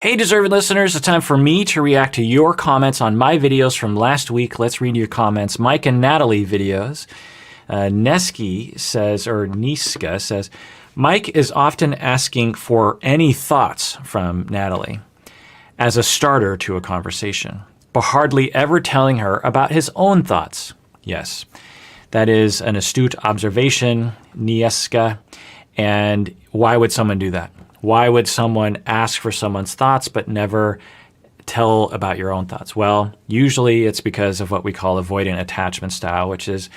Hey, deserving listeners, it's time for me to react to your comments on my videos from last week. Let's read your comments. Mike and Natalie videos. Niska says, Mike is often asking for any thoughts from Natalie as a starter to a conversation, but hardly ever telling her about his own thoughts. Yes, that is an astute observation, Niska. And why would someone do that? Why would someone ask for someone's thoughts but never tell about your own thoughts? Well, usually it's because of what we call avoidant attachment style, which is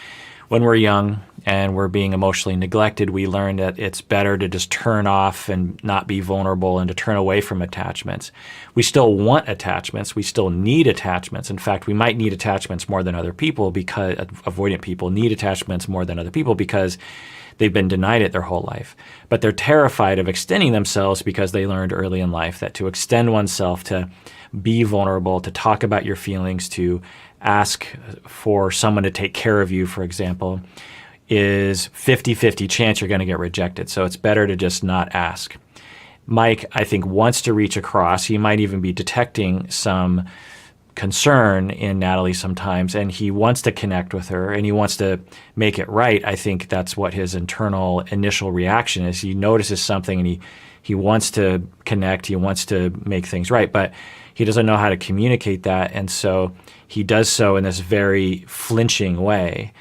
when we're young and we're being emotionally neglected, we learn that it's better to just turn off and not be vulnerable and to turn away from attachments. We still want attachments. We still need attachments. In fact, we might need attachments more than other people because avoidant people need attachments more than other people because they've been denied it their whole life. But they're terrified of extending themselves because they learned early in life that to extend oneself, to be vulnerable, to talk about your feelings, to ask for someone to take care of you, for example, is 50-50 chance you're going to get rejected. So it's better to just not ask. Mike, I think, wants to reach across. He might even be detecting some concern in Natalie sometimes, and he wants to connect with her and he wants to make it right. I think that's what his internal initial reaction is. He notices something and he wants to connect, he wants to make things right, but he doesn't know how to communicate that, and so he does so in this very flinching way.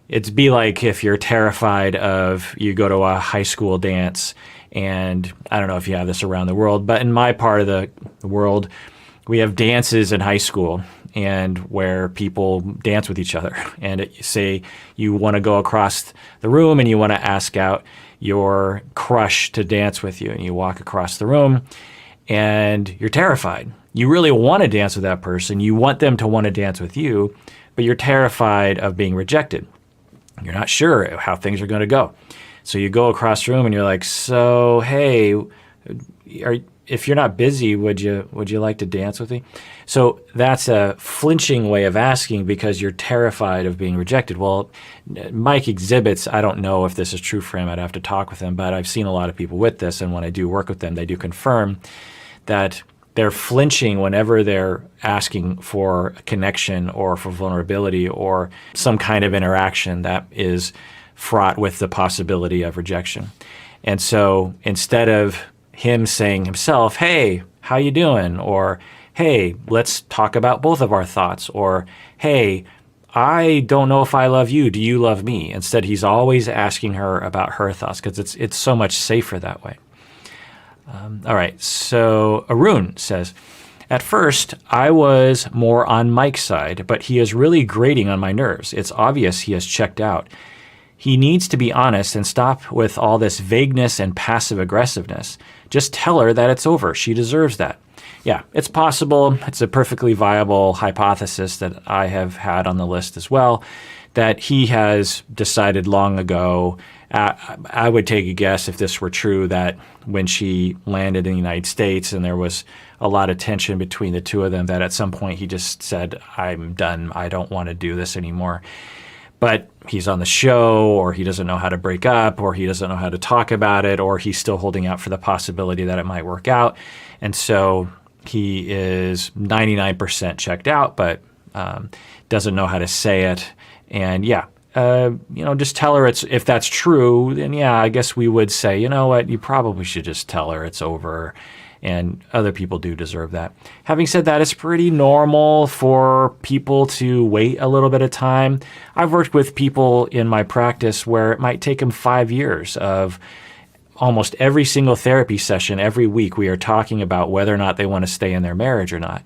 It'd be like if you're terrified of, you go to a high school dance, and I don't know if you have this around the world, but in my part of the world, we have dances in high school and where people dance with each other. And say you want to go across the room and you want to ask out your crush to dance with you. And you walk across the room and you're terrified. You really want to dance with that person. You want them to want to dance with you, but you're terrified of being rejected. You're not sure how things are going to go. So you go across the room and you're like, so, hey, if you're not busy, would you like to dance with me? So that's a flinching way of asking because you're terrified of being rejected. Well, Mike exhibits, I don't know if this is true for him, I'd have to talk with him, but I've seen a lot of people with this, and when I do work with them, they do confirm that they're flinching whenever they're asking for a connection or for vulnerability or some kind of interaction that is fraught with the possibility of rejection. And so instead of him saying himself, hey, how you doing? Or, hey, let's talk about both of our thoughts. Or, hey, I don't know if I love you. Do you love me? Instead, he's always asking her about her thoughts because it's so much safer that way. All right, so Arun says, at first, I was more on Mike's side, but he is really grating on my nerves. It's obvious he has checked out. He needs to be honest and stop with all this vagueness and passive aggressiveness. Just tell her that it's over. She deserves that. Yeah, it's possible. It's a perfectly viable hypothesis that I have had on the list as well, that he has decided long ago. I would take a guess if this were true that when she landed in the United States and there was a lot of tension between the two of them, that at some point he just said, I'm done. I don't want to do this anymore. But he's on the show, or he doesn't know how to break up, or he doesn't know how to talk about it, or he's still holding out for the possibility that it might work out. And so he is 99% checked out, but doesn't know how to say it. And yeah, just tell her if that's true, then yeah, I guess we would say, you know what, you probably should just tell her it's over. And other people do deserve that. Having said that, it's pretty normal for people to wait a little bit of time. I've worked with people in my practice where it might take them 5 years of almost every single therapy session. Every week we are talking about whether or not they want to stay in their marriage or not.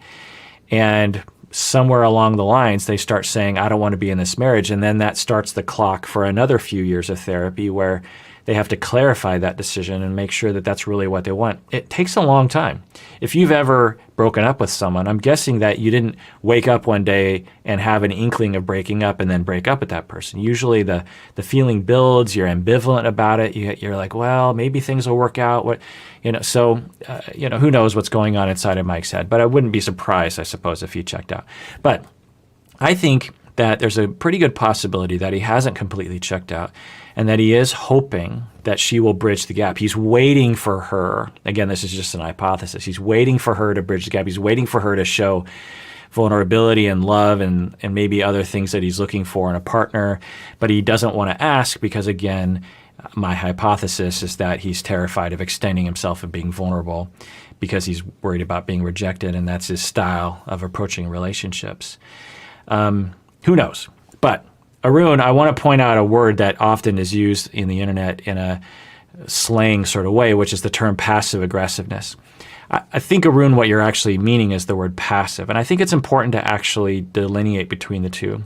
And somewhere along the lines, they start saying, I don't want to be in this marriage. And then that starts the clock for another few years of therapy where they have to clarify that decision and make sure that that's really what they want. It takes a long time. If you've ever broken up with someone, I'm guessing that you didn't wake up one day and have an inkling of breaking up and then break up with that person. Usually the feeling builds, you're ambivalent about it, you're like, well, maybe things will work out. Who knows what's going on inside of Mike's head. But I wouldn't be surprised, I suppose, if he checked out. But I think that there's a pretty good possibility that he hasn't completely checked out and that he is hoping that she will bridge the gap. He's waiting for her. Again, this is just an hypothesis. He's waiting for her to bridge the gap. He's waiting for her to show vulnerability and love and maybe other things that he's looking for in a partner, but he doesn't want to ask because, again, my hypothesis is that he's terrified of extending himself and being vulnerable because he's worried about being rejected, and that's his style of approaching relationships. Who knows? But Arun, I want to point out a word that often is used in the internet in a slang sort of way, which is the term passive aggressiveness. I think, Arun, what you're actually meaning is the word passive. And I think it's important to actually delineate between the two,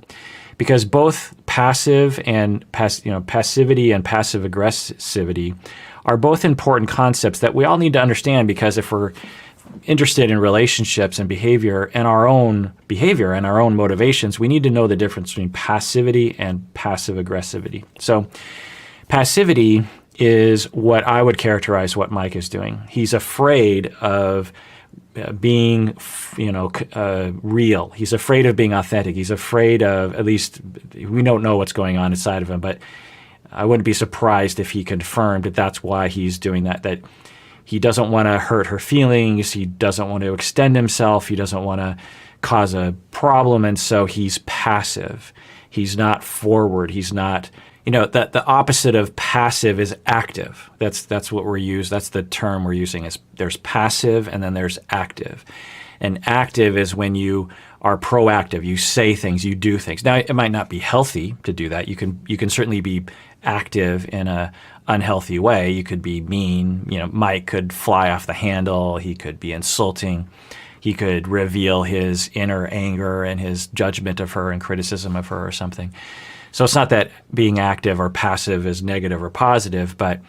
because both passive and passivity and passive aggressivity are both important concepts that we all need to understand, because if we're interested in relationships and behavior and our own motivations, we need to know the difference between passivity and passive aggressivity. So passivity is what I would characterize what Mike is doing. He's afraid of being, real. He's afraid of being authentic. He's afraid of, at least we don't know what's going on inside of him, but I wouldn't be surprised if he confirmed that that's why he's doing that he doesn't want to hurt her feelings. He doesn't want to extend himself. He doesn't want to cause a problem. And so he's passive. He's not forward. He's not, the opposite of passive is active. That's what we're using. That's the term we're using. Is there's passive and then there's active. And active is when you are proactive. You say things, you do things. Now, it might not be healthy to do that. You can certainly be active in a unhealthy way. You could be mean. Mike could fly off the handle. He could be insulting. He could reveal his inner anger and his judgment of her and criticism of her or something. So it's not that being active or passive is negative or positive, but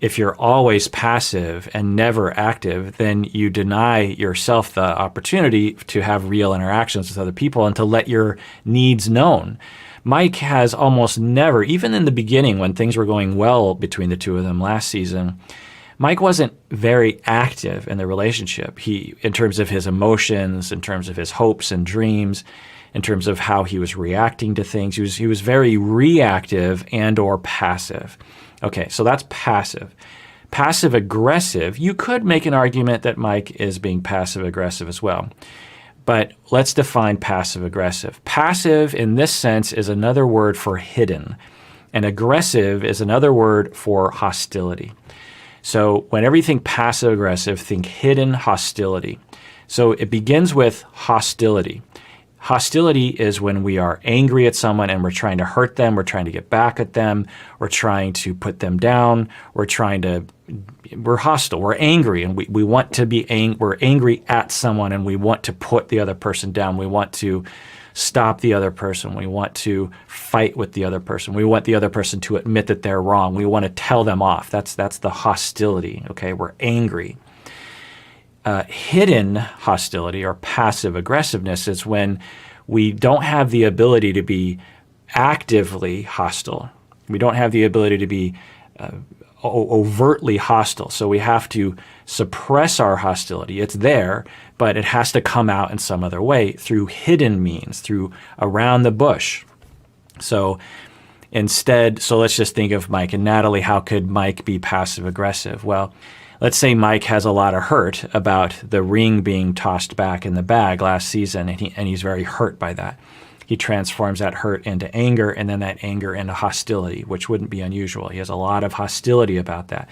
if you're always passive and never active, then you deny yourself the opportunity to have real interactions with other people and to let your needs known. Mike has almost never, even in the beginning when things were going well between the two of them last season, Mike wasn't very active in the relationship. In terms of his emotions, in terms of his hopes and dreams, in terms of how he was reacting to things, he was very reactive and or passive. Okay, so that's passive. Passive aggressive, you could make an argument that Mike is being passive aggressive as well. But let's define passive aggressive. Passive in this sense is another word for hidden, and aggressive is another word for hostility. So whenever you think passive aggressive, think hidden hostility. So it begins with hostility. Hostility is when we are angry at someone and we're trying to hurt them, we're trying to get back at them, we're trying to put them down, we're hostile, we're angry, and we want to be we're angry at someone and we want to put the other person down, we want to stop the other person, we want to fight with the other person, we want the other person to admit that they're wrong, we want to tell them off. That's the hostility, okay? We're angry. Hidden hostility or passive aggressiveness is when we don't have the ability to be actively hostile. We don't have the ability to be overtly hostile. So we have to suppress our hostility. It's there, but it has to come out in some other way through hidden means, through around the bush. So let's just think of Mike and Natalie. How could Mike be passive aggressive? Well, let's say Mike has a lot of hurt about the ring being tossed back in the bag last season, and he's very hurt by that. He transforms that hurt into anger, and then that anger into hostility, which wouldn't be unusual. He has a lot of hostility about that.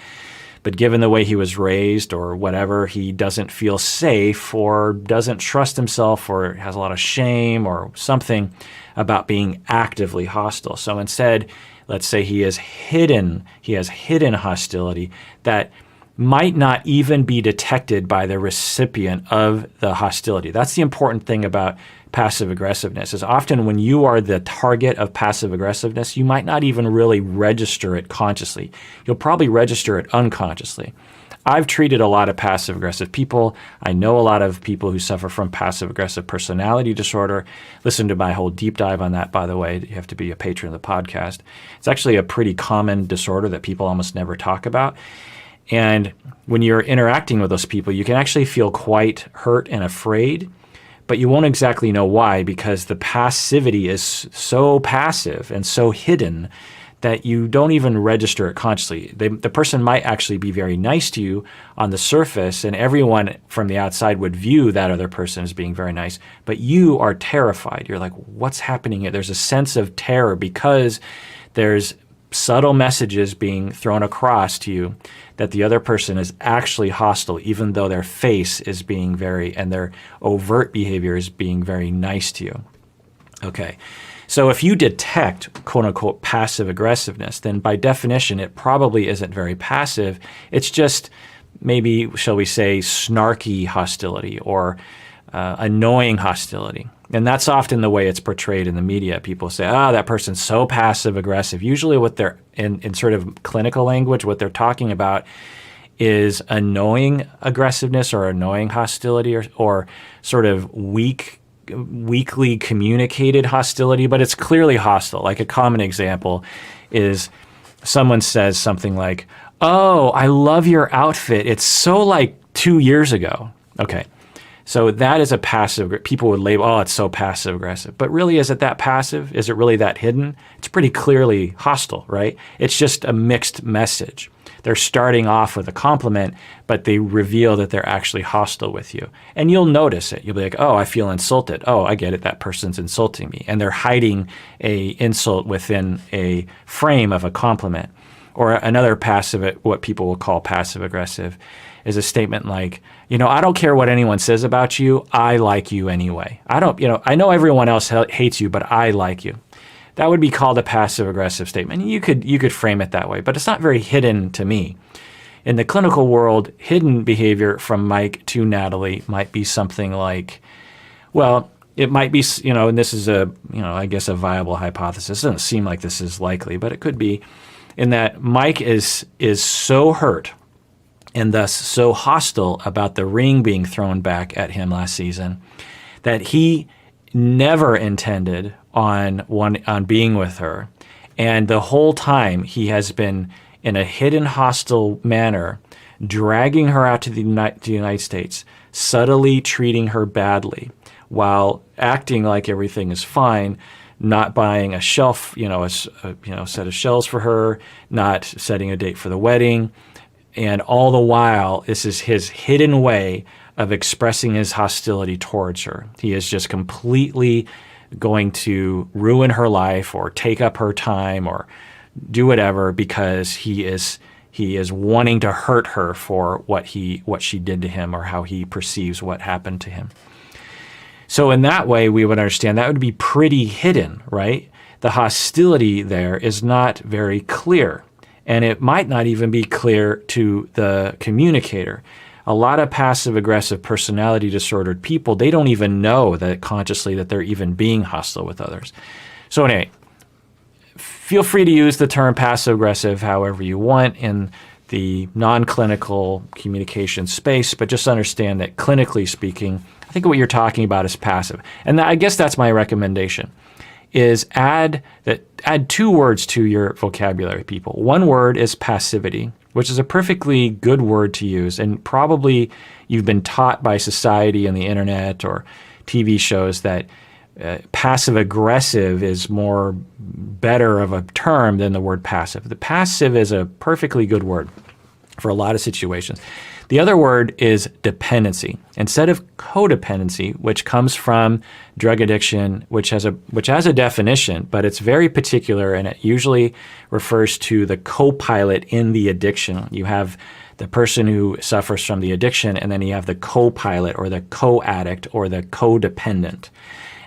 But given the way he was raised or whatever, he doesn't feel safe or doesn't trust himself or has a lot of shame or something about being actively hostile. So instead, let's say he has hidden hostility that might not even be detected by the recipient of the hostility. That's the important thing about passive aggressiveness, is often when you are the target of passive aggressiveness, you might not even really register it consciously. You'll probably register it unconsciously. I've treated a lot of passive aggressive people. I know a lot of people who suffer from passive aggressive personality disorder. Listen to my whole deep dive on that, by the way. You have to be a patron of the podcast. It's actually a pretty common disorder that people almost never talk about. And when you're interacting with those people, you can actually feel quite hurt and afraid, but you won't exactly know why, because the passivity is so passive and so hidden that you don't even register it consciously. The person might actually be very nice to you on the surface, and everyone from the outside would view that other person as being very nice, but you are terrified. You're like, what's happening here? There's a sense of terror because there's subtle messages being thrown across to you that the other person is actually hostile, even though their face is being and their overt behavior is being very nice to you. Okay. So if you detect quote-unquote passive aggressiveness, then by definition, it probably isn't very passive. It's just maybe, shall we say, snarky hostility or annoying hostility. And that's often the way it's portrayed in the media. People say, that person's so passive aggressive. Usually what they're, in sort of clinical language, what they're talking about is annoying aggressiveness or annoying hostility or sort of weakly communicated hostility, but it's clearly hostile. Like a common example is someone says something like, "Oh, I love your outfit. It's so like 2 years ago." Okay. So that is a passive, people would label, "Oh, it's so passive aggressive." But really, is it that passive? Is it really that hidden? It's pretty clearly hostile, right? It's just a mixed message. They're starting off with a compliment, but they reveal that they're actually hostile with you. And you'll notice it. You'll be like, "Oh, I feel insulted. Oh, I get it. That person's insulting me." And they're hiding a insult within a frame of a compliment. Or another passive, what people will call passive aggressive, is a statement like, "I don't care what anyone says about you. I like you anyway. I know everyone else hates you, but I like you." That would be called a passive aggressive statement. You could frame it that way, but it's not very hidden to me. In the clinical world, hidden behavior from Mike to Natalie might be something like, well, it might be, and this is I guess a viable hypothesis. It doesn't seem like this is likely, but it could be in that Mike is so hurt and thus so hostile about the ring being thrown back at him last season that he never intended on being with her. And the whole time he has been in a hidden hostile manner, dragging her out to the United States, subtly treating her badly while acting like everything is fine, not buying a shelf, a set of shelves for her, not setting a date for the wedding. And all the while, this is his hidden way of expressing his hostility towards her. He is just completely going to ruin her life or take up her time or do whatever because he is wanting to hurt her for what she did to him or how he perceives what happened to him. So in that way, we would understand that would be pretty hidden, right? The hostility there is not very clear, and it might not even be clear to the communicator. A lot of passive-aggressive personality disordered people, they don't even know that consciously that they're even being hostile with others. So anyway, feel free to use the term passive-aggressive however you want in the non-clinical communication space, but just understand that clinically speaking, I think what you're talking about is passive. And I guess that's my recommendation, is add 2 words to your vocabulary, people. One word is passivity, which is a perfectly good word to use. And probably you've been taught by society and the internet or TV shows that passive-aggressive is more better of a term than the word passive. The passive is a perfectly good word for a lot of situations. The other word is dependency. Instead of codependency, which comes from drug addiction, which has a definition, but it's very particular, and it usually refers to the co-pilot in the addiction. You have the person who suffers from the addiction, and then you have the co-pilot or the co-addict or the codependent.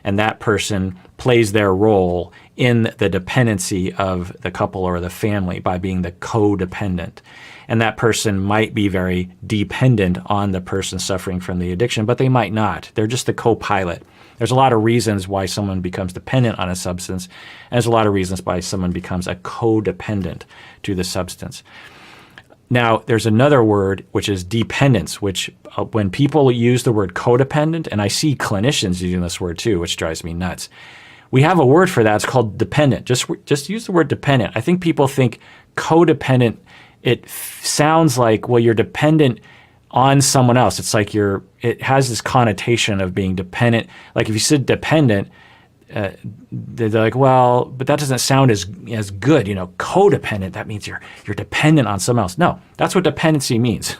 And that person plays their role in the dependency of the couple or the family by being the codependent. And that person might be very dependent on the person suffering from the addiction, but they might not. They're just the co-pilot. There's a lot of reasons why someone becomes dependent on a substance, and there's a lot of reasons why someone becomes a codependent to the substance. Now, there's another word, which is dependence, which when people use the word codependent, and I see clinicians using this word too, which drives me nuts. We have a word for that. It's called dependent. Just use the word dependent. I think people think codependent, it sounds like, well, you're dependent on someone else. It's like it has this connotation of being dependent. Like if you said dependent, they're like, well, but that doesn't sound as good. Codependent, that means you're dependent on someone else. No, that's what dependency means.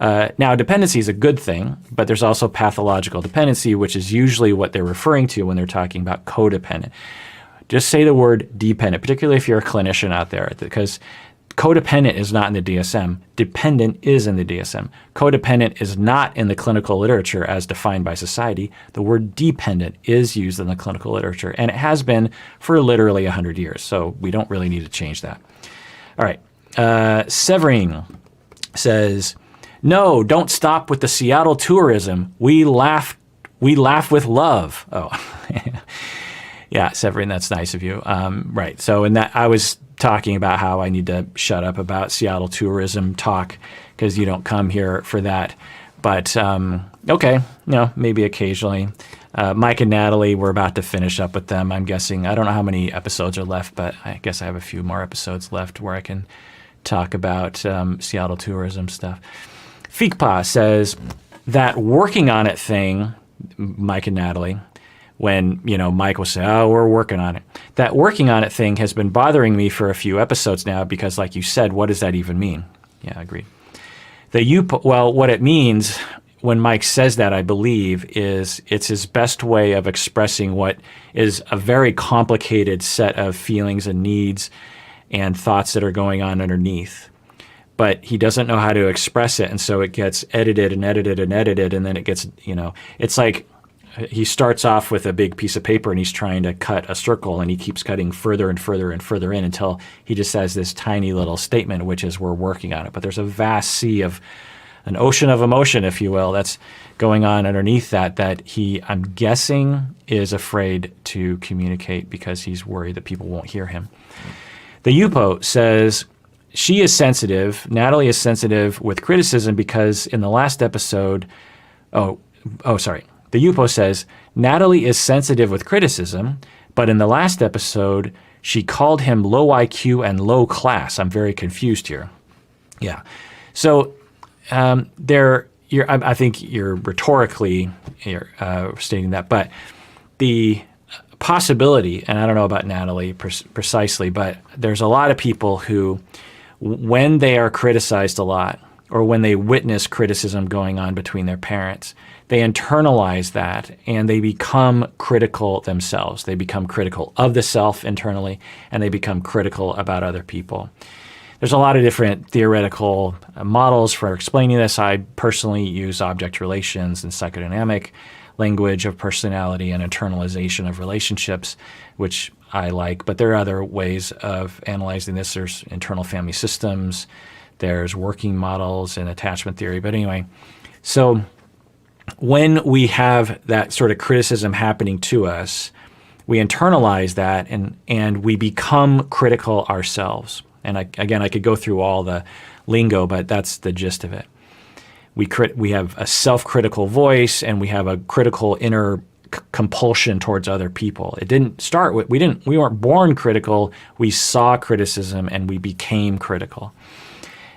Now, dependency is a good thing, but there's also pathological dependency, which is usually what they're referring to when they're talking about codependent. Just say the word dependent, particularly if you're a clinician out there, because codependent is not in the DSM. Dependent is in the DSM. Codependent is not in the clinical literature as defined by society. The word dependent is used in the clinical literature, and it has been for literally 100 years, so we don't really need to change that. All right. Severine says, no, don't stop with the Seattle tourism. We laugh with love. Oh, yeah, Severine, that's nice of you. Right. So in that, I was talking about how I need to shut up about Seattle tourism talk because you don't come here for that. But okay, maybe occasionally. Mike and Natalie, we're about to finish up with them. I'm guessing, I don't know how many episodes are left, but I guess I have a few more episodes left where I can talk about Seattle tourism stuff. Fikpa says that working on it thing, Mike and Natalie, when, Mike will say, oh, we're working on it. That working on it thing has been bothering me for a few episodes now because, like you said, what does that even mean? Yeah, I agree. Well, what it means when Mike says that, I believe, is it's his best way of expressing what is a very complicated set of feelings and needs and thoughts that are going on underneath. But he doesn't know how to express it, and so it gets edited and edited and edited, and then it gets, it's like he starts off with a big piece of paper and he's trying to cut a circle, and he keeps cutting further and further and further in until he just has this tiny little statement, which is we're working on it. But there's a vast sea of an ocean of emotion, if you will, that's going on underneath that he, I'm guessing, is afraid to communicate because he's worried that people won't hear him. The Yupo says, she is sensitive. Natalie is sensitive with criticism because in the last episode, the Yupo says, Natalie is sensitive with criticism, but in the last episode, she called him low IQ and low class. I'm very confused here. Yeah. So I think you're rhetorically stating that, but the possibility, and I don't know about Natalie precisely, but there's a lot of people who, when they are criticized a lot, or when they witness criticism going on between their parents, they internalize that and they become critical themselves. They become critical of the self internally, and they become critical about other people. There's a lot of different theoretical models for explaining this. I personally use object relations and psychodynamic language of personality and internalization of relationships, which I like. But there are other ways of analyzing this. There's internal family systems. There's working models and attachment theory. But anyway, so when we have that sort of criticism happening to us, we internalize that and we become critical ourselves. And again, I could go through all the lingo, but that's the gist of it. We have a self-critical voice, and we have a critical inner compulsion towards other people. It didn't start with, we weren't born critical. We saw criticism and we became critical.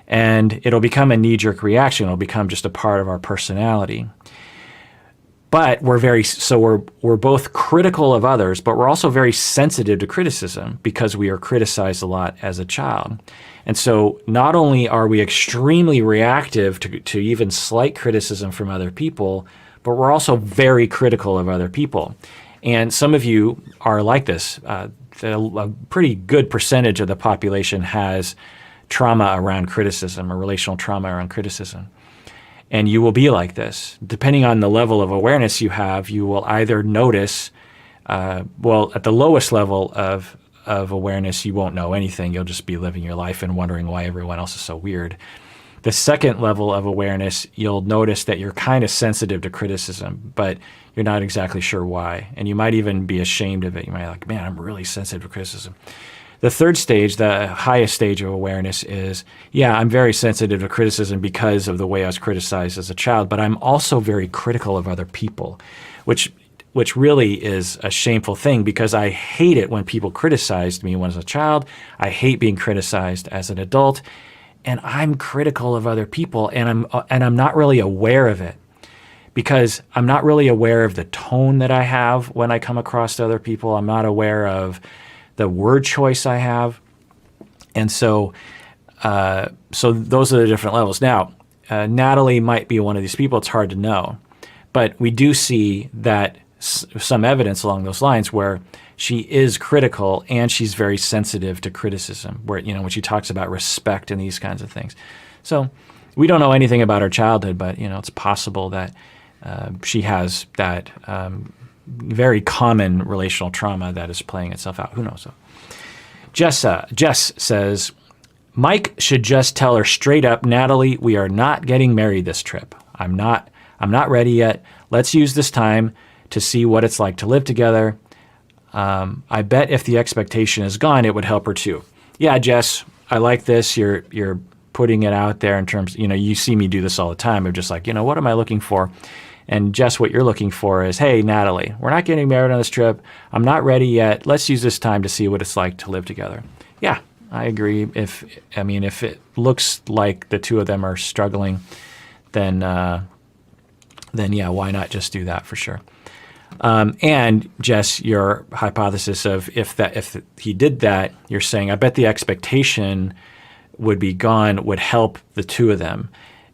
And it'll become a knee-jerk reaction. It'll become just a part of our personality. But we're both critical of others, but we're also very sensitive to criticism because we are criticized a lot as a child. And so not only are we extremely reactive to even slight criticism from other people, but we're also very critical of other people. And some of you are like this. A pretty good percentage of the population has trauma around criticism or relational trauma around criticism. And you will be like this. Depending on the level of awareness you have, you will either notice, at the lowest level of awareness, you won't know anything. You'll just be living your life and wondering why everyone else is so weird. The second level of awareness, you'll notice that you're kind of sensitive to criticism, but you're not exactly sure why. And you might even be ashamed of it. You might be like, man, I'm really sensitive to criticism. The third stage, the highest stage of awareness is, yeah, I'm very sensitive to criticism because of the way I was criticized as a child, but I'm also very critical of other people, which really is a shameful thing because I hate it when people criticized me when I was a child. I hate being criticized as an adult. and I'm critical of other people, and I'm not really aware of it, because I'm not really aware of the tone that I have when I come across other people. I'm not aware of the word choice I have. And so those are the different levels. Now, Natalie might be one of these people. It's hard to know. But we do see that some evidence along those lines where she is critical and she's very sensitive to criticism, where, when she talks about respect and these kinds of things. So we don't know anything about her childhood, but, it's possible that she has that very common relational trauma that is playing itself out. Who knows? So Jess says, Mike should just tell her straight up, Natalie, we are not getting married this trip. I'm not ready yet. Let's use this time to see what it's like to live together. I bet if the expectation is gone, it would help her too. Yeah, Jess, I like this. You're putting it out there in terms, you see me do this all the time. I'm just like, what am I looking for? And Jess, what you're looking for is, hey, Natalie, we're not getting married on this trip. I'm not ready yet. Let's use this time to see what it's like to live together. Yeah, I agree. If it looks like the two of them are struggling, then yeah, why not just do that for sure? And Jess, your hypothesis of if he did that, you're saying, I bet the expectation would be gone would help the two of them.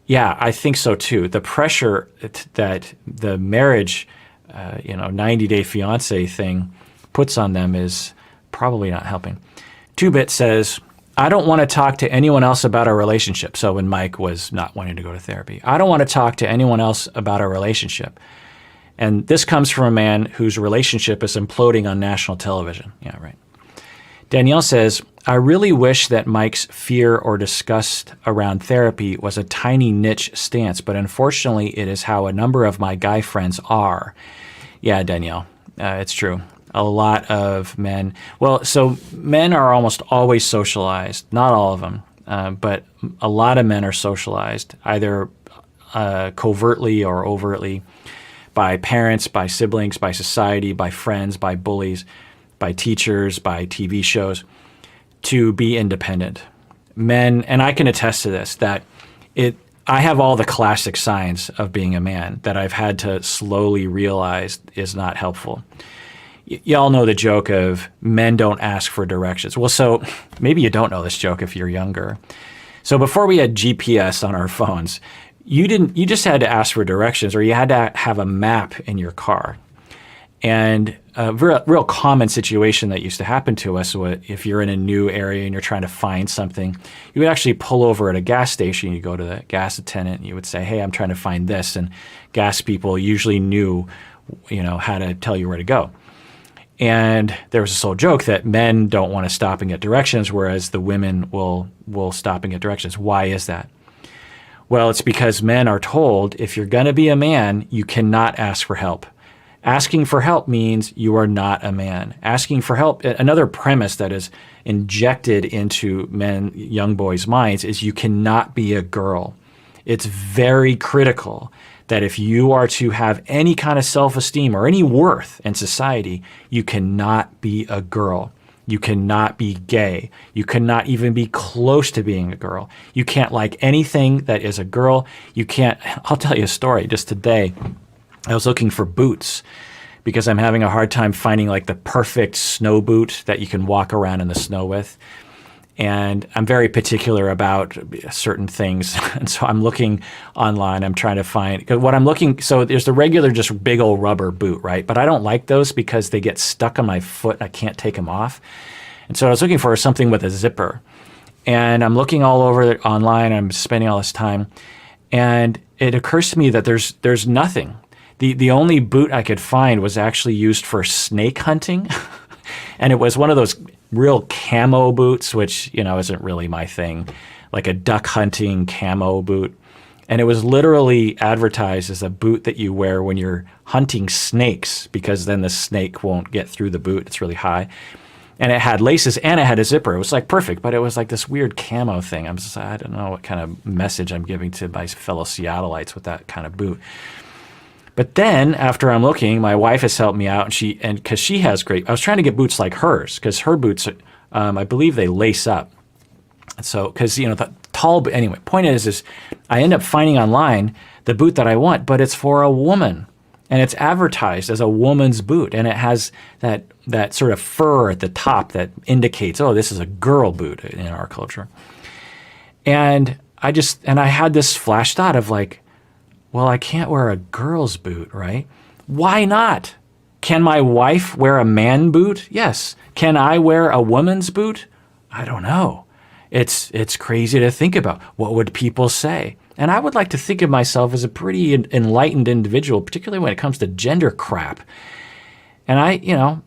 Yeah, I think so too. The pressure that the marriage, 90-day fiance thing puts on them is probably not helping. 2Bit says, I don't want to talk to anyone else about our relationship. So when Mike was not wanting to go to therapy, I don't want to talk to anyone else about our relationship. And this comes from a man whose relationship is imploding on national television. Yeah, right. Danielle says, I really wish that Mike's fear or disgust around therapy was a tiny niche stance, but unfortunately it is how a number of my guy friends are. Yeah, Danielle, it's true. A lot of men, so men are almost always socialized, not all of them, but a lot of men are socialized, either covertly or overtly, by parents, by siblings, by society, by friends, by bullies, by teachers, by TV shows, to be independent. Men, and I can attest to this, that I have all the classic signs of being a man that I've had to slowly realize is not helpful. Y'all know the joke of men don't ask for directions. Well, so maybe you don't know this joke if you're younger. So before we had GPS on our phones, you just had to ask for directions, or you had to have a map in your car. And a real common situation that used to happen to us was if you're in a new area and you're trying to find something, you would actually pull over at a gas station. You go to the gas attendant and you would say, hey, I'm trying to find this. And gas people usually knew, how to tell you where to go. And there was this whole joke that men don't want to stop and get directions, whereas the women will stop and get directions. Why is that? Well, it's because men are told if you're going to be a man, you cannot ask for help. Asking for help means you are not a man. Asking for help, another premise that is injected into young boys' minds is you cannot be a girl. It's very critical that if you are to have any kind of self-esteem or any worth in society, you cannot be a girl. You cannot be gay. You cannot even be close to being a girl. You can't like anything that is a girl. You can't, I'll tell you a story. Just today, I was looking for boots because I'm having a hard time finding like the perfect snow boot that you can walk around in the snow with. And I'm very particular about certain things. And so I'm looking online. I'm trying to find, because what I'm looking, so there's the regular just big old rubber boot, right? But I don't like those because they get stuck on my foot and I can't take them off. And so I was looking for something with a zipper. And I'm looking all over online. I'm spending all this time. And it occurs to me that there's nothing. The only boot I could find was actually used for snake hunting. And it was one of those real camo boots, which, isn't really my thing, like a duck hunting camo boot. And it was literally advertised as a boot that you wear when you're hunting snakes, because then the snake won't get through the boot. It's really high. And it had laces and it had a zipper. It was like perfect, but it was like this weird camo thing. I don't know what kind of message I'm giving to my fellow Seattleites with that kind of boot. But then after I'm looking, my wife has helped me out, and because she has I was trying to get boots like hers, because her boots, I believe they lace up. So, because, the tall. Anyway, point is I end up finding online the boot that I want, but it's for a woman. And it's advertised as a woman's boot. And it has that sort of fur at the top that indicates, oh, this is a girl boot in our culture. And I had this flash thought of like, well, I can't wear a girl's boot, right? Why not? Can my wife wear a man boot? Yes. Can I wear a woman's boot? I don't know. It's crazy to think about. What would people say? And I would like to think of myself as a pretty enlightened individual, particularly when it comes to gender crap. And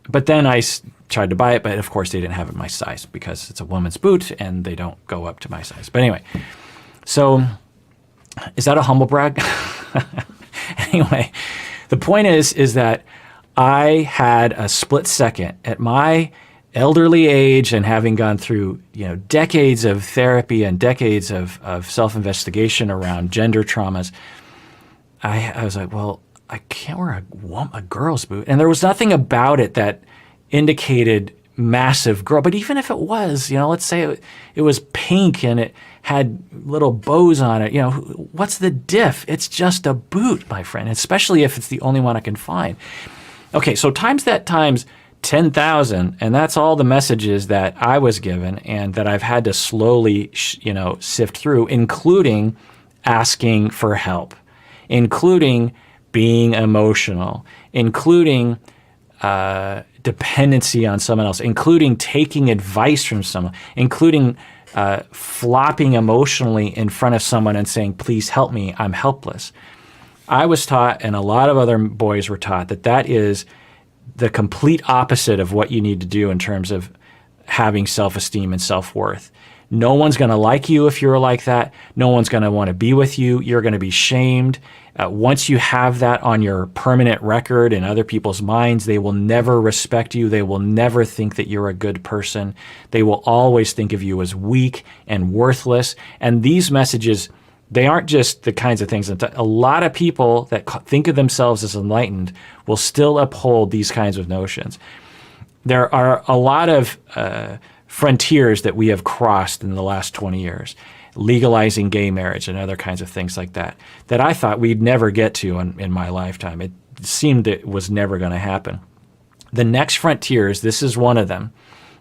but then I tried to buy it, but of course they didn't have it my size because it's a woman's boot and they don't go up to my size. But anyway, so is that a humble brag? Anyway, the point is that I had a split second at my elderly age and having gone through, decades of therapy and decades of self-investigation around gender traumas. I was like, well, I can't wear a girl's boot. And there was nothing about it that indicated massive girl. But even if it was, let's say it was pink and it had little bows on it, what's the diff? It's just a boot, my friend, especially if it's the only one I can find. Okay, so times 10,000, and that's all the messages that I was given and that I've had to slowly, sift through, including asking for help, including being emotional, including dependency on someone else, including taking advice from someone, including flopping emotionally in front of someone and saying, please help me, I'm helpless. I was taught, and a lot of other boys were taught, that is the complete opposite of what you need to do in terms of having self-esteem and self-worth. No one's going to like you if you're like that. No one's going to want to be with you. You're going to be shamed. Once you have that on your permanent record in other people's minds, they will never respect you. They will never think that you're a good person. They will always think of you as weak and worthless. And these messages, they aren't just the kinds of things that a lot of people that think of themselves as enlightened will still uphold these kinds of notions. There are a lot of frontiers that we have crossed in the last 20 years, legalizing gay marriage and other kinds of things like that I thought we'd never get to in my lifetime. It seemed it was never going to happen. The next frontiers, this is one of them.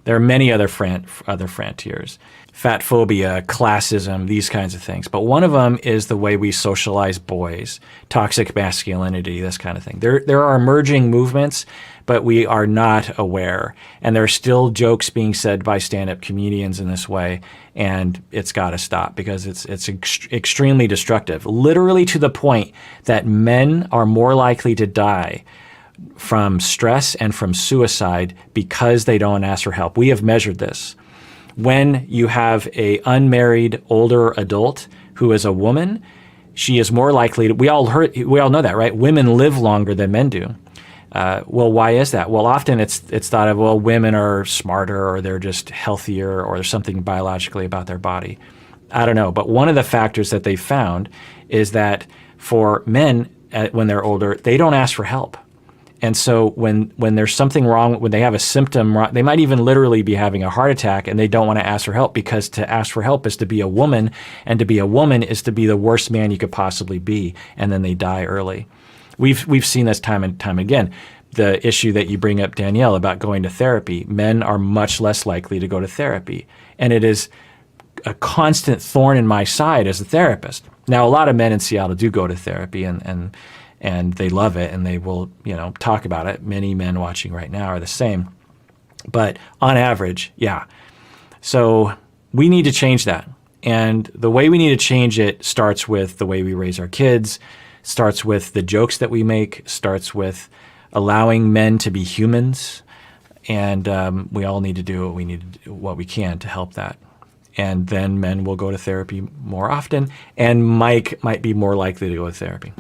There are many other frontiers. Fat phobia, classism, these kinds of things. But one of them is the way we socialize boys, toxic masculinity, this kind of thing. There are emerging movements, but we are not aware. And there are still jokes being said by stand-up comedians in this way, and it's got to stop because it's extremely destructive, literally to the point that men are more likely to die from stress and from suicide because they don't ask for help. We have measured this. When you have a unmarried older adult who is a woman, she is more likely to, we all know that, right? Women live longer than men do. Well, why is that? Well, often it's thought of, well, women are smarter or they're just healthier or there's something biologically about their body. I don't know. But one of the factors that they found is that for men, when they're older, they don't ask for help. And so when there's something wrong, when they have a symptom wrong, they might even literally be having a heart attack and they don't want to ask for help because to ask for help is to be a woman, and to be a woman is to be the worst man you could possibly be, and then they die early. We've seen this time and time again. The issue that you bring up, Danielle, about going to therapy, men are much less likely to go to therapy. And it is a constant thorn in my side as a therapist. Now, a lot of men in Seattle do go to therapy and they love it and they will, talk about it. Many men watching right now are the same. But on average, yeah. So we need to change that. And the way we need to change it starts with the way we raise our kids, starts with the jokes that we make, starts with allowing men to be humans. And we all need to do what we can to help that. And then men will go to therapy more often, and Mike might be more likely to go to therapy.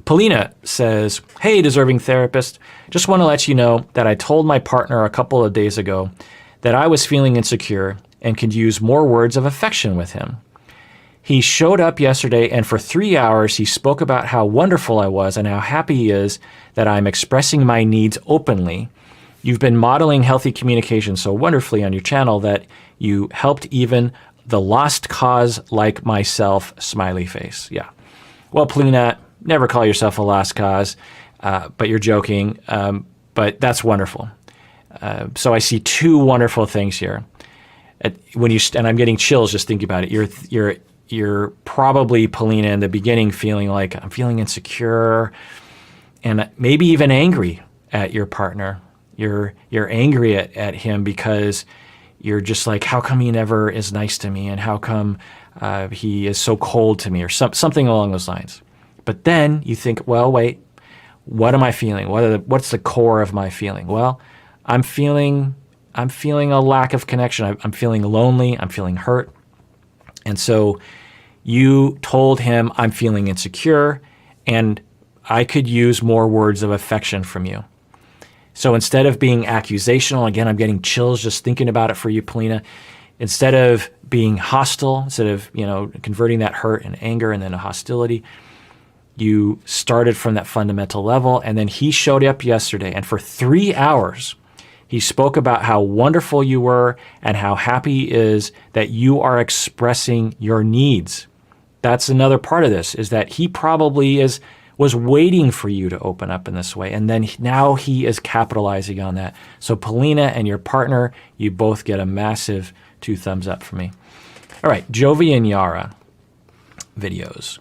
Polina says, hey, deserving therapist, just want to let you know that I told my partner a couple of days ago that I was feeling insecure and could use more words of affection with him. He showed up yesterday, and for 3 hours he spoke about how wonderful I was and how happy he is that I'm expressing my needs openly. You've been modeling healthy communication so wonderfully on your channel that you helped even the lost cause like myself, smiley face. Yeah. Well, Polina, never call yourself a lost cause, but you're joking. But that's wonderful. So I see two wonderful things here. And I'm getting chills just thinking about it. You're probably, Polina, in the beginning feeling like I'm feeling insecure and maybe even angry at your partner. You're angry at him because you're just like, how come he never is nice to me, and how come he is so cold to me, or something along those lines. But then you think, well, wait, what am I feeling? What's the core of my feeling? Well, I'm feeling a lack of connection. I'm feeling lonely. I'm feeling hurt. And so you told him, I'm feeling insecure, and I could use more words of affection from you. So instead of being accusational, again, I'm getting chills just thinking about it for you, Polina. Instead of being hostile, instead of converting that hurt and anger and then a hostility, you started from that fundamental level. And then he showed up yesterday, and for 3 hours, he spoke about how wonderful you were and how happy he is that you are expressing your needs. That's another part of this, is that he probably was waiting for you to open up in this way. And then now he is capitalizing on that. So Polina and your partner, you both get a massive 2 thumbs up from me. All right, Jovi and Yara videos.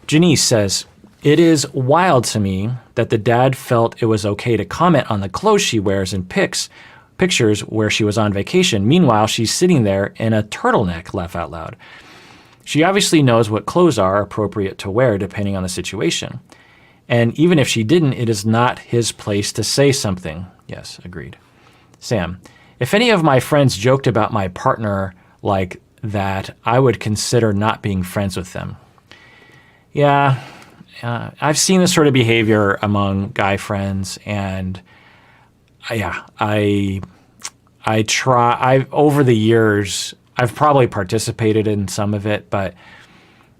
Janice says, it is wild to me that the dad felt it was okay to comment on the clothes she wears in pictures where she was on vacation. Meanwhile, she's sitting there in a turtleneck, laugh out loud. She obviously knows what clothes are appropriate to wear depending on the situation. And even if she didn't, it is not his place to say something. Yes, agreed. Sam, if any of my friends joked about my partner like that, I would consider not being friends with them. Yeah, I've seen this sort of behavior among guy friends, and over the years, I've probably participated in some of it, but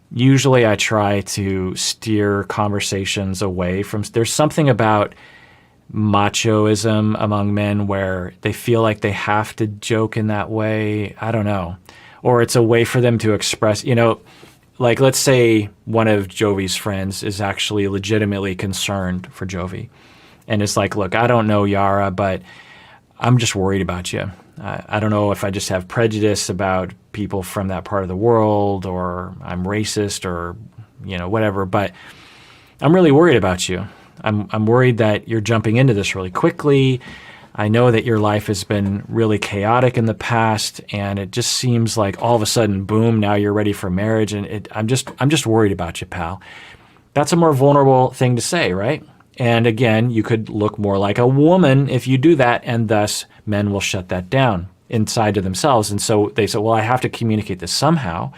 usually I try to steer conversations away from. There's something about machoism among men where they feel like they have to joke in that way. I don't know. Or it's a way for them to express, like let's say one of Jovi's friends is actually legitimately concerned for Jovi. And it's like, look, I don't know Yara, but I'm just worried about you. I don't know if I just have prejudice about people from that part of the world, or I'm racist, or whatever, but I'm really worried about you. I'm worried that you're jumping into this really quickly. I know that your life has been really chaotic in the past, and it just seems like all of a sudden, boom, now you're ready for marriage, and I'm just worried about you, pal. That's a more vulnerable thing to say, right? And again, you could look more like a woman if you do that, and thus men will shut that down inside to themselves. And so they say, well, I have to communicate this somehow.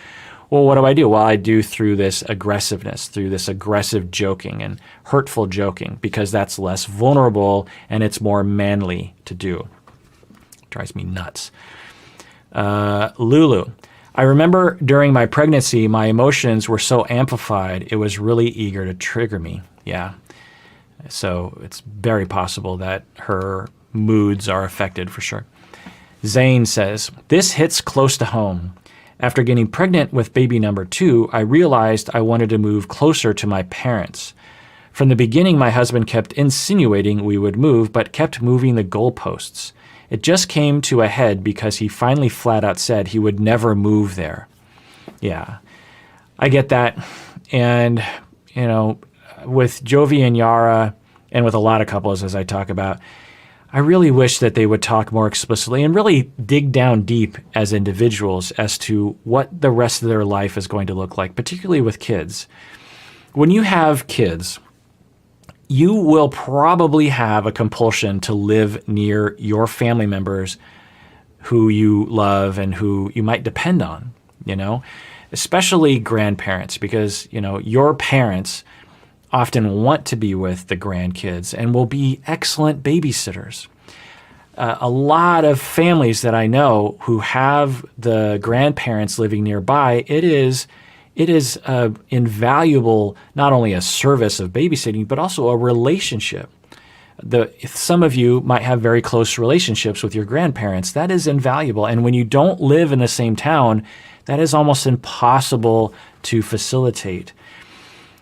Well, what do? Well, I do through this aggressiveness, through this aggressive joking and hurtful joking, because that's less vulnerable and it's more manly to do. Drives me nuts. Lulu, I remember during my pregnancy, my emotions were so amplified, it was really eager to trigger me. Yeah. So it's very possible that her moods are affected for sure. Zane says, this hits close to home. After getting pregnant with baby number 2, I realized I wanted to move closer to my parents. From the beginning, my husband kept insinuating we would move, but kept moving the goalposts. It just came to a head because he finally flat out said he would never move there. Yeah, I get that. And, with Jovi and Yara, and with a lot of couples, as I talk about, I really wish that they would talk more explicitly and really dig down deep as individuals as to what the rest of their life is going to look like, particularly with kids. When you have kids, you will probably have a compulsion to live near your family members who you love and who you might depend on, especially grandparents, because, your parents often want to be with the grandkids and will be excellent babysitters. A lot of families that I know who have the grandparents living nearby, it is invaluable, not only a service of babysitting, but also a relationship. Some of you might have very close relationships with your grandparents. That is invaluable. And when you don't live in the same town, That is almost impossible to facilitate.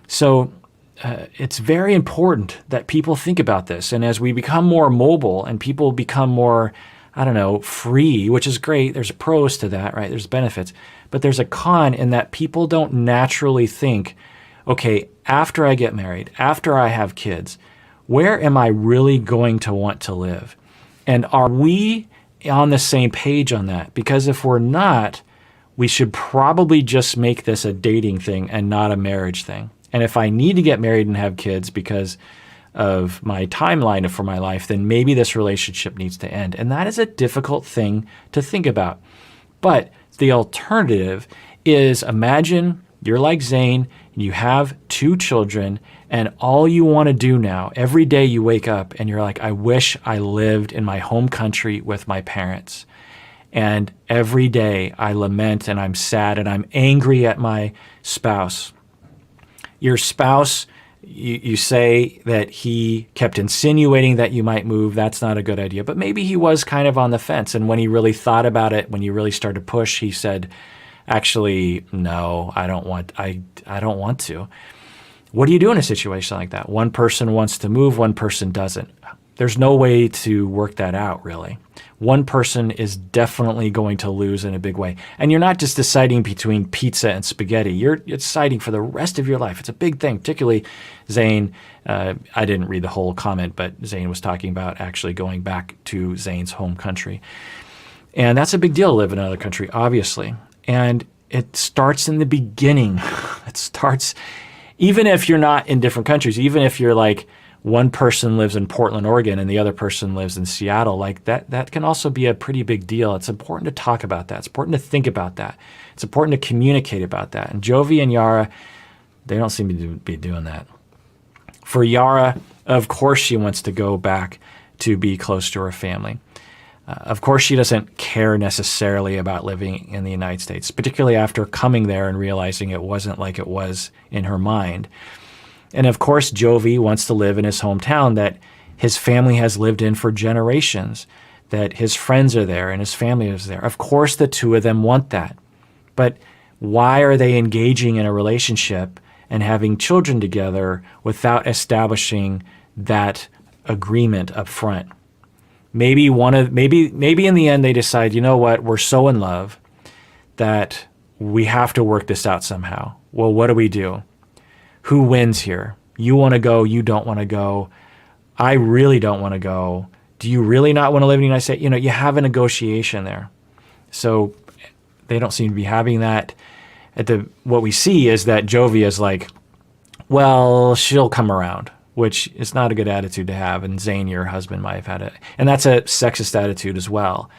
So it's very important that people think about this. And as we become more mobile and people become more, I don't know, free, which is great. There's pros to that, right? There's benefits. But there's a con in that people don't naturally think, okay, after I get married, after I have kids, where am I really going to want to live? And are we on the same page on that? Because if we're not, we should probably just make this a dating thing and not a marriage thing. And if I need to get married and have kids because of my timeline for my life, then maybe this relationship needs to end. And that is a difficult thing to think about. But the alternative is, imagine you're like Zane and you have 2 children, and all you want to do now, every day you wake up and you're like, I wish I lived in my home country with my parents. And every day I lament and I'm sad and I'm angry at my spouse. Your spouse, you say that he kept insinuating that you might move. That's not a good idea. But maybe he was kind of on the fence. And when he really thought about it, when you really started to push, he said, actually, no, I don't want to. What do you do in a situation like that? One person wants to move, one person doesn't. There's no way to work that out, really. One person is definitely going to lose in a big way. And you're not just deciding between pizza and spaghetti. You're deciding for the rest of your life. It's a big thing, particularly Zane. I didn't read the whole comment, but Zane was talking about actually going back to Zane's home country. And that's a big deal to live in another country, obviously. And it starts in the beginning. It starts, even if you're not in different countries, even if you're like, one person lives in Portland, Oregon, and the other person lives in Seattle, like that can also be a pretty big deal. It's important to talk about that. It's important to think about that. It's important to communicate about that. And Jovi and Yara, they don't seem to be doing that. For Yara, of course she wants to go back to be close to her family. Of course she doesn't care necessarily about living in the United States, particularly after coming there and realizing it wasn't like it was in her mind. And of course, Jovi wants to live in his hometown that his family has lived in for generations, that his friends are there and his family is there. Of course, the 2 of them want that. But why are they engaging in a relationship and having children together without establishing that agreement up front? Maybe in the end they decide, you know what, we're so in love that we have to work this out somehow. Well, what do we do? Who wins here? You want to go, you don't want to go. I really don't want to go. Do you really not want to live in the United States? You have a negotiation there. So they don't seem to be having that. What we see is that Jovi is like, well, she'll come around, which is not a good attitude to have. And Zane, your husband, might have had it. And that's a sexist attitude as well,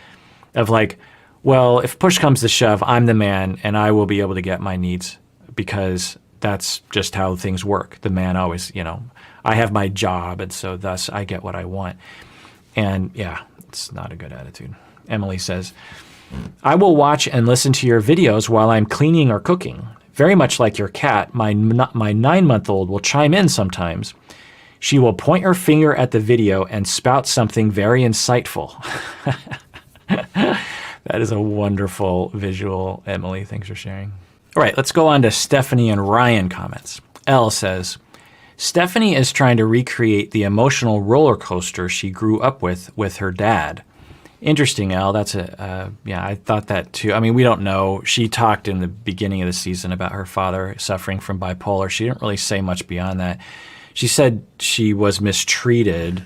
of like, well, if push comes to shove, I'm the man and I will be able to get my needs because that's just how things work. The man always, I have my job, and so thus I get what I want. And yeah, it's not a good attitude. Emily says, I will watch and listen to your videos while I'm cleaning or cooking. Very much like your cat, my 9-month-old will chime in sometimes. She will point her finger at the video and spout something very insightful. That is a wonderful visual, Emily. Thanks for sharing. All right, let's go on to Stephanie and Ryan comments. Elle says, Stephanie is trying to recreate the emotional roller coaster she grew up with her dad. Interesting, Elle. That's I thought that too. I mean, we don't know. She talked in the beginning of the season about her father suffering from bipolar. She didn't really say much beyond that. She said she was mistreated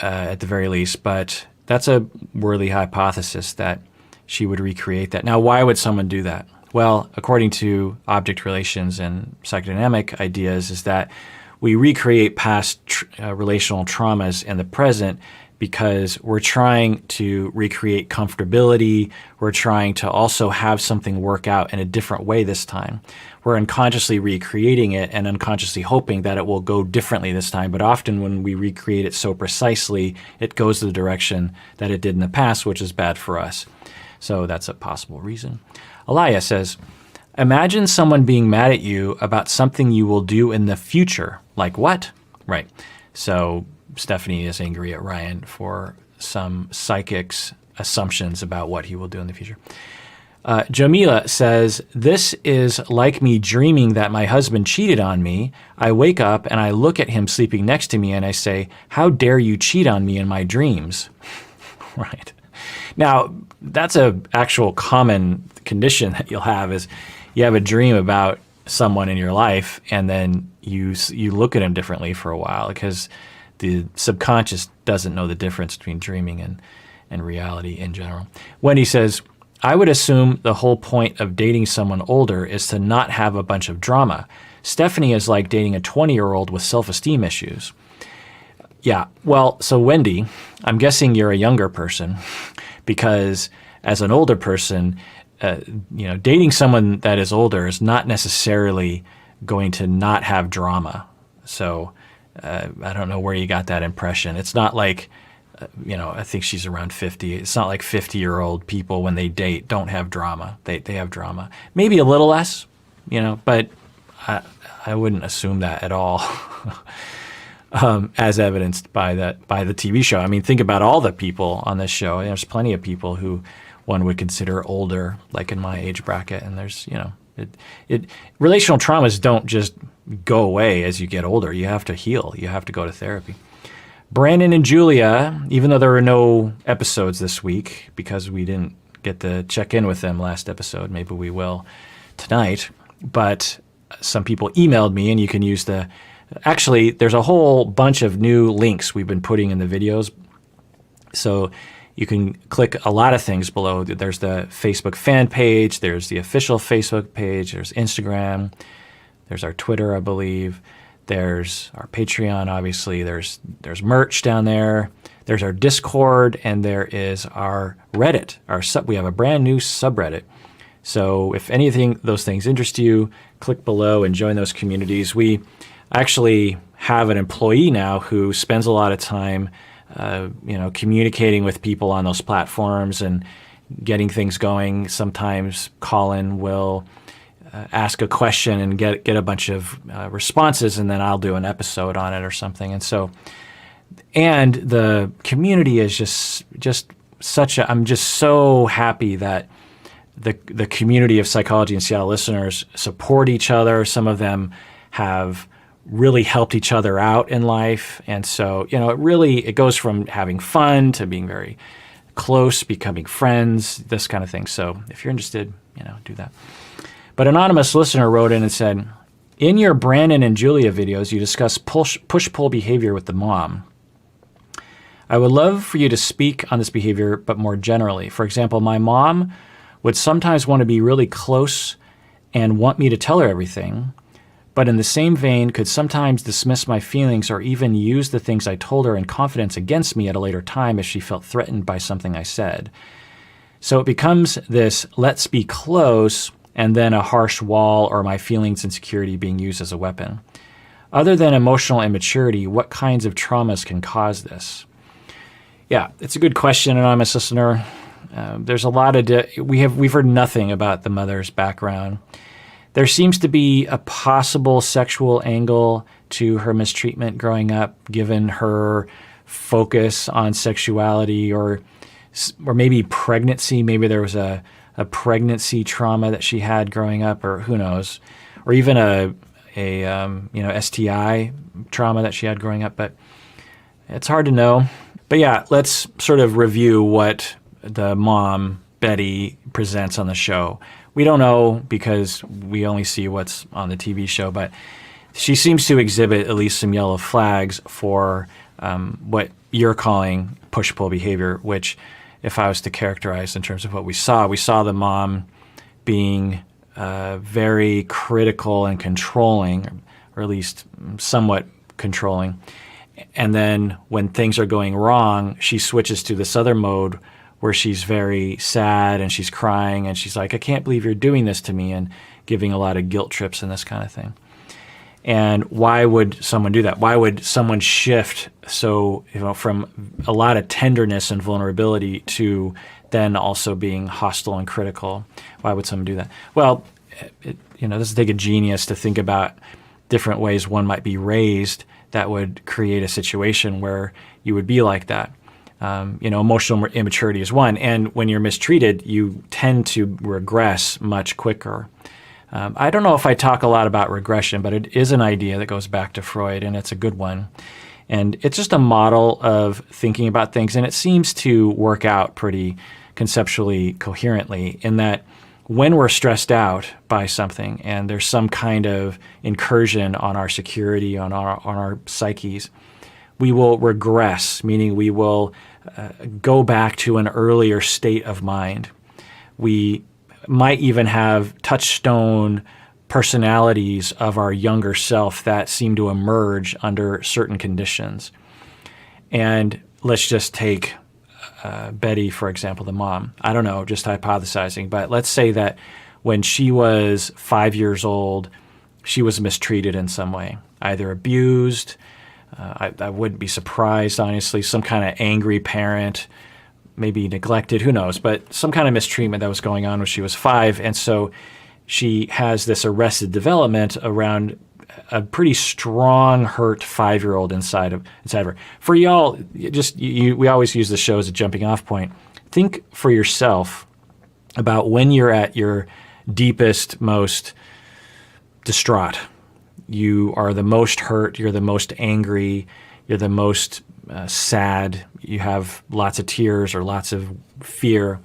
at the very least, but that's a worthy hypothesis that she would recreate that. Now, why would someone do that? Well, according to object relations and psychodynamic ideas, is that we recreate past relational traumas in the present because we're trying to recreate comfortability. We're trying to also have something work out in a different way this time. We're unconsciously recreating it and unconsciously hoping that it will go differently this time. But often when we recreate it so precisely, it goes the direction that it did in the past, which is bad for us. So that's a possible reason. Alaya says, imagine someone being mad at you about something you will do in the future. Like what? Right. So Stephanie is angry at Ryan for some psychic's assumptions about what he will do in the future. Jamila says, this is like me dreaming that my husband cheated on me. I wake up and I look at him sleeping next to me and I say, how dare you cheat on me in my dreams? Right. Now, that's a actual common condition that you'll have is you have a dream about someone in your life and then you look at him differently for a while because the subconscious doesn't know the difference between dreaming and reality in general. Wendy says, I would assume the whole point of dating someone older is to not have a bunch of drama. Stephanie is like dating a 20-year-old with self-esteem issues. Yeah, well, so Wendy, I'm guessing you're a younger person because as an older person, dating someone that is older is not necessarily going to not have drama. So I don't know where you got that impression. It's not like I think she's around 50. It's not like 50-year-old people when they date don't have drama. They have drama. Maybe a little less, but I wouldn't assume that at all, as evidenced by the TV show. I mean, think about all the people on this show. There's plenty of people who one would consider older, like in my age bracket, and there's relational traumas don't just go away as you get older. You have to heal. You have to go to therapy. Brandon and Julia, even though there were no episodes this week because we didn't get to check in with them last episode, maybe we will tonight, but some people emailed me and you can use actually there's a whole bunch of new links we've been putting in the videos. So you can click a lot of things below. There's the Facebook fan page, there's the official Facebook page, there's Instagram, there's our Twitter, I believe. There's our Patreon, obviously. There's merch down there. There's our Discord, and there is our Reddit. We have a brand new subreddit. So if anything those things interest you, click below and join those communities. We actually have an employee now who spends a lot of time, communicating with people on those platforms and getting things going. Sometimes Colin will ask a question and get a bunch of responses, and then I'll do an episode on it or something. And the community is just such a. I'm just so happy that the community of Psychology in Seattle listeners support each other. Some of them have really helped each other out in life, and so it goes from having fun to being very close, becoming friends, this kind of thing. So if you're interested, do that. But anonymous listener wrote in and said, in your Brandon and Julia videos, you discuss push-pull behavior with the mom. I would love for you to speak on this behavior, but more generally. For example, my mom would sometimes want to be really close and want me to tell her everything, but in the same vein could sometimes dismiss my feelings or even use the things I told her in confidence against me at a later time if she felt threatened by something I said. So it becomes this let's be close and then a harsh wall or my feelings and security being used as a weapon. Other than emotional immaturity, what kinds of traumas can cause this? Yeah, it's a good question, anonymous listener. There's a lot of we've heard nothing about the mother's background. There seems to be a possible sexual angle to her mistreatment growing up, given her focus on sexuality or maybe pregnancy. Maybe there was a pregnancy trauma that she had growing up, or who knows, or even a STI trauma that she had growing up. But it's hard to know. But yeah, let's sort of review what the mom, Betty, presents on the show. We don't know because we only see what's on the TV show, but she seems to exhibit at least some yellow flags for what you're calling push-pull behavior, which if I was to characterize in terms of what we saw the mom being very critical and controlling, or at least somewhat controlling. And then when things are going wrong, she switches to this other mode where she's very sad and she's crying and she's like, I can't believe you're doing this to me, and giving a lot of guilt trips and this kind of thing. And why would someone do that? Why would someone shift from a lot of tenderness and vulnerability to then also being hostile and critical? Why would someone do that? Well, it doesn't take a genius to think about different ways one might be raised that would create a situation where you would be like that. Emotional immaturity is one. And when you're mistreated, you tend to regress much quicker. I don't know if I talk a lot about regression, but it is an idea that goes back to Freud, and it's a good one. And it's just a model of thinking about things, and it seems to work out pretty conceptually coherently in that when we're stressed out by something and there's some kind of incursion on our security, on our psyches, we will regress, meaning we will go back to an earlier state of mind. We might even have touchstone personalities of our younger self that seem to emerge under certain conditions. And let's just take Betty, for example, the mom. I don't know, just hypothesizing, but let's say that when she was 5 years old, she was mistreated in some way, either abused, I wouldn't be surprised, honestly, some kind of angry parent, maybe neglected, who knows, but some kind of mistreatment that was going on when she was 5. And so she has this arrested development around a pretty strong, hurt 5-year-old inside of her. For y'all, we always use the show as a jumping off point. Think for yourself about when you're at your deepest, most distraught. You are the most hurt, you're the most angry, you're the most sad, you have lots of tears or lots of fear.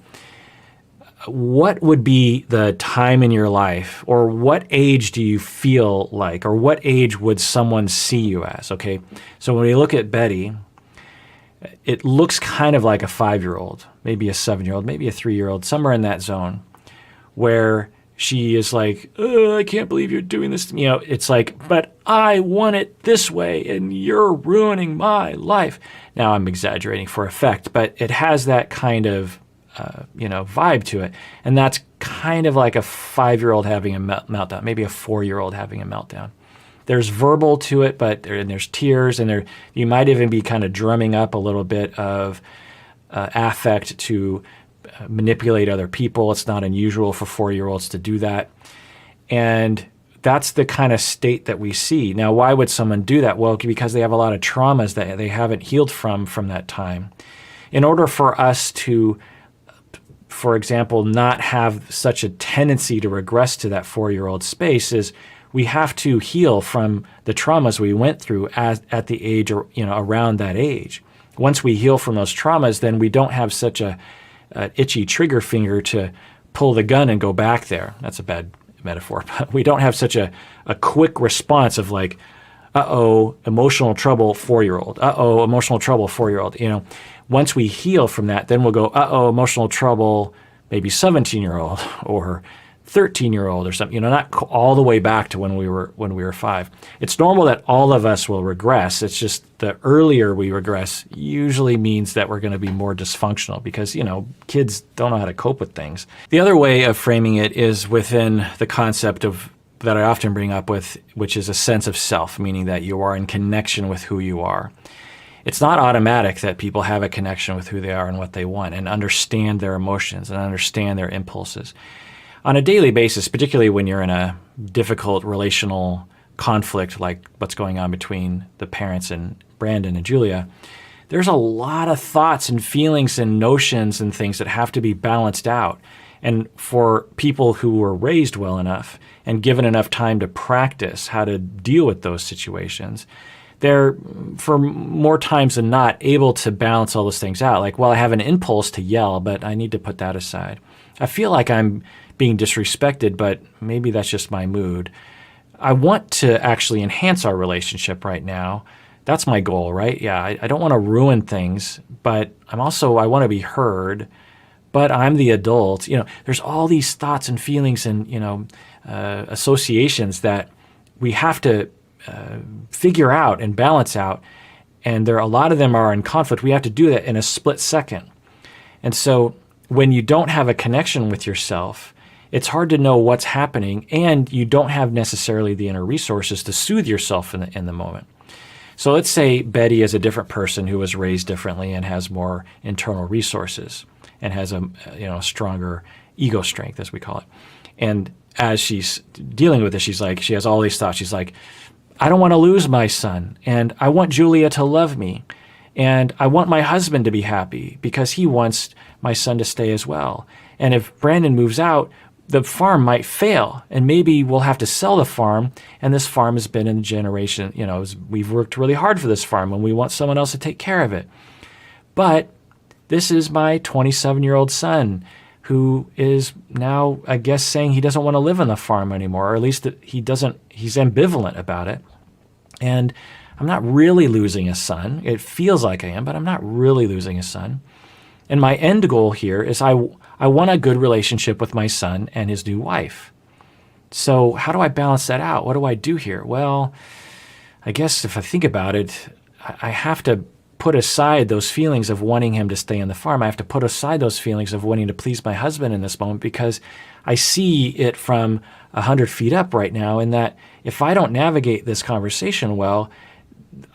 What would be the time in your life, or what age do you feel like, or what age would someone see you as? Okay, so when we look at Betty, it looks kind of like a 5-year-old, maybe a 7-year-old, maybe a 3-year-old, somewhere in that zone, where she is like, I can't believe you're doing this to me. It's like, but I want it this way, and you're ruining my life. Now, I'm exaggerating for effect, but it has that kind of vibe to it. And that's kind of like a 5-year-old having a meltdown, maybe a 4-year-old having a meltdown. There's verbal to it, but there's tears, and you might even be kind of drumming up a little bit of affect to manipulate other people. It's not unusual for 4-year-olds to do that. And that's the kind of state that we see. Now, why would someone do that? Well, because they have a lot of traumas that they haven't healed from that time. In order for us to, for example, not have such a tendency to regress to that 4-year-old space, is we have to heal from the traumas we went through at the age, or around that age. Once we heal from those traumas, then we don't have such a itchy trigger finger to pull the gun and go back there. That's a bad metaphor, but we don't have such a quick response of like, uh-oh, emotional trouble, 4-year-old. Uh-oh, emotional trouble, 4-year-old. Once we heal from that, then we'll go, uh-oh, emotional trouble, maybe 17-year-old or 13-year-old or something, not all the way back to when we were 5. It's normal that all of us will regress. It's just the earlier we regress usually means that we're going to be more dysfunctional because, kids don't know how to cope with things. The other way of framing it is within the concept of that I often bring up with, which is a sense of self, meaning that you are in connection with who you are. It's not automatic that people have a connection with who they are and what they want and understand their emotions and understand their impulses. On a daily basis, particularly when you're in a difficult relational conflict like what's going on between the parents and Brandon and Julia, there's a lot of thoughts and feelings and notions and things that have to be balanced out. And for people who were raised well enough and given enough time to practice how to deal with those situations, they're, for more times than not, able to balance all those things out. Like, well, I have an impulse to yell, but I need to put that aside. I feel like I'm being disrespected, but maybe that's just my mood. I want to actually enhance our relationship right now. That's my goal, right? Yeah, I don't want to ruin things, but I want to be heard, but I'm the adult. There's all these thoughts and feelings and, associations that we have to figure out and balance out. And a lot of them are in conflict. We have to do that in a split second. And so when you don't have a connection with yourself, it's hard to know what's happening, and you don't have necessarily the inner resources to soothe yourself in the moment. So let's say Betty is a different person who was raised differently and has more internal resources and has a stronger ego strength, as we call it. And as she's dealing with this, she has all these thoughts. She's like, I don't want to lose my son, and I want Julia to love me. And I want my husband to be happy because he wants my son to stay as well. And if Brandon moves out, the farm might fail, and maybe we'll have to sell the farm, and this farm has been in a generation, we've worked really hard for this farm, and we want someone else to take care of it. But this is my 27-year-old son who is now, I guess, saying he doesn't want to live on the farm anymore, or at least that he's ambivalent about it. And I'm not really losing a son. It feels like I am, but I'm not really losing a son. And my end goal here is I want a good relationship with my son and his new wife. So how do I balance that out? What do I do here? Well, I guess if I think about it, I have to put aside those feelings of wanting him to stay on the farm. I have to put aside those feelings of wanting to please my husband in this moment, because I see it from 100 feet up right now, in that if I don't navigate this conversation well,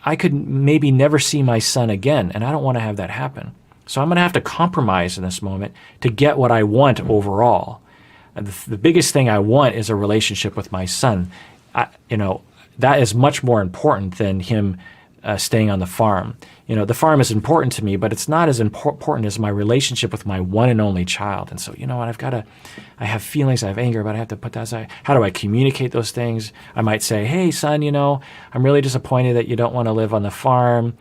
I could maybe never see my son again, and I don't want to have that happen. So I'm going to have to compromise in this moment to get what I want overall. And the biggest thing I want is a relationship with my son. That is much more important than him staying on the farm. The farm is important to me, but it's not as important as my relationship with my one and only child. And so, I have feelings, I have anger, but I have to put that aside. How do I communicate those things? I might say, hey, son, I'm really disappointed that you don't want to live on the farm.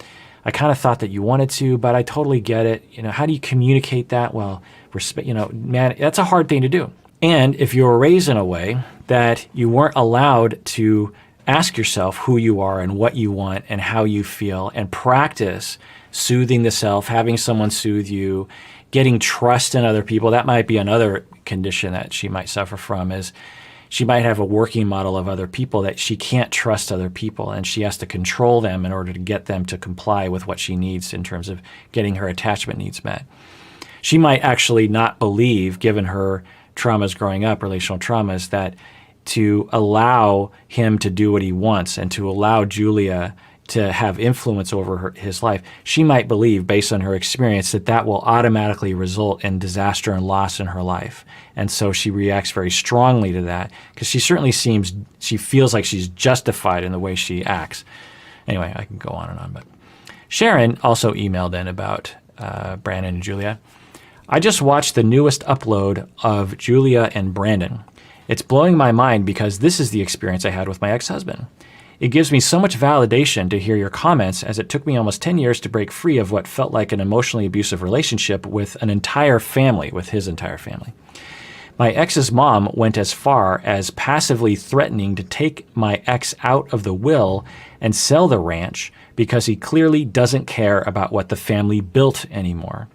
I kind of thought that you wanted to, but I totally get it. How do you communicate that? Well, man, that's a hard thing to do. And if you were raised in a way that you weren't allowed to ask yourself who you are and what you want and how you feel, and practice soothing the self, having someone soothe you, getting trust in other people, that might be another condition that she might suffer from, is she might have a working model of other people that she can't trust other people, and she has to control them in order to get them to comply with what she needs in terms of getting her attachment needs met. She might actually not believe, given her traumas growing up, relational traumas, that to allow him to do what he wants and to allow Julia to have influence over his life, she might believe, based on her experience, that will automatically result in disaster and loss in her life. And so she reacts very strongly to that, because she feels like she's justified in the way she acts. Anyway, I can go on and on. But Sharon also emailed in about Brandon and Julia. I just watched the newest upload of Julia and Brandon. It's blowing my mind because this is the experience I had with my ex-husband. It gives me so much validation to hear your comments, as it took me almost 10 years to break free of what felt like an emotionally abusive relationship with his entire family. My ex's mom went as far as passively threatening to take my ex out of the will and sell the ranch because he clearly doesn't care about what the family built anymore.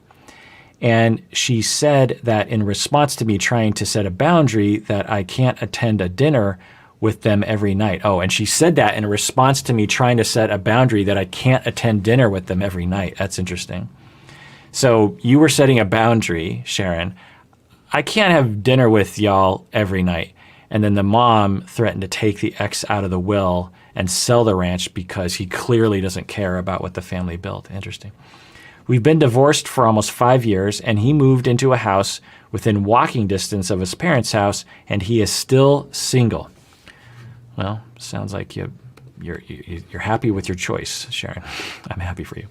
And she said that in response to me trying to set a boundary, that I can't attend a dinner with them every night. Oh, and she said that in response to me trying to set a boundary that I can't attend dinner with them every night. That's interesting. So you were setting a boundary, Sharon. I can't have dinner with y'all every night. And then the mom threatened to take the ex out of the will and sell the ranch because he clearly doesn't care about what the family built. Interesting. We've been divorced for almost 5 years, and he moved into a house within walking distance of his parents' house, and he is still single. Well, sounds like you're happy with your choice, Sharon. I'm happy for you.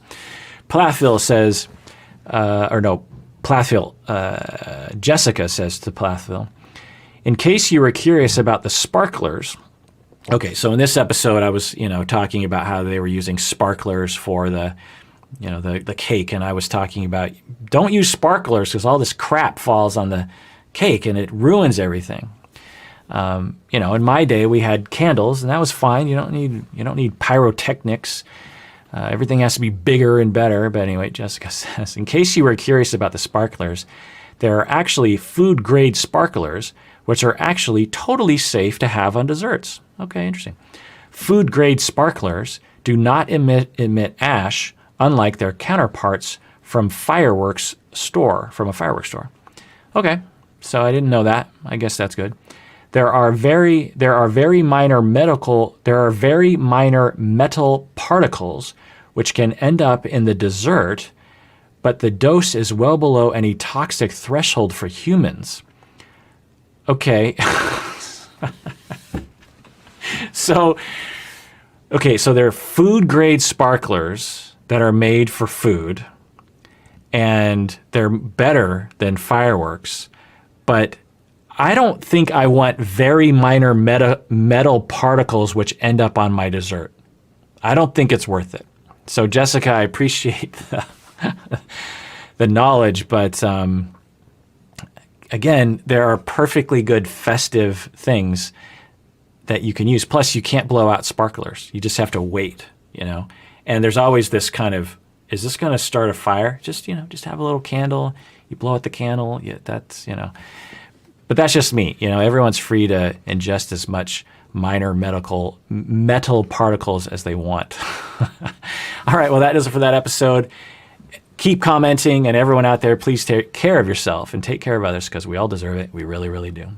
Plathville says, Jessica says to Plathville, in case you were curious about the sparklers. Okay, so in this episode, I was, talking about how they were using sparklers for the cake, and I was talking about don't use sparklers because all this crap falls on the cake and it ruins everything. In my day we had candles, and that was fine. You don't need pyrotechnics. Everything has to be bigger and better. But anyway, Jessica says, in case you were curious about the sparklers, there are actually food grade sparklers, which are actually totally safe to have on desserts. Okay, interesting. Food grade sparklers do not emit ash, unlike their counterparts from a fireworks store. Okay, so I didn't know that. I guess that's good. There are very minor metal particles which can end up in the dessert, but the dose is well below any toxic threshold for humans. Okay. So they're food grade sparklers that are made for food, and they're better than fireworks, but I don't think I want very minor metal particles which end up on my dessert. I don't think it's worth it. So Jessica, I appreciate the knowledge, but again, there are perfectly good festive things that you can use. Plus, you can't blow out sparklers. You just have to wait, you know. And there's always this kind of, is this going to start a fire? Just, you know, just have a little candle. You blow out the candle. Yeah, that's, you know. But that's just me. You know, everyone's free to ingest as much minor metal particles as they want. All right, well, that does it for that episode. Keep commenting, and everyone out there, please take care of yourself and take care of others, because we all deserve it. We really, really do.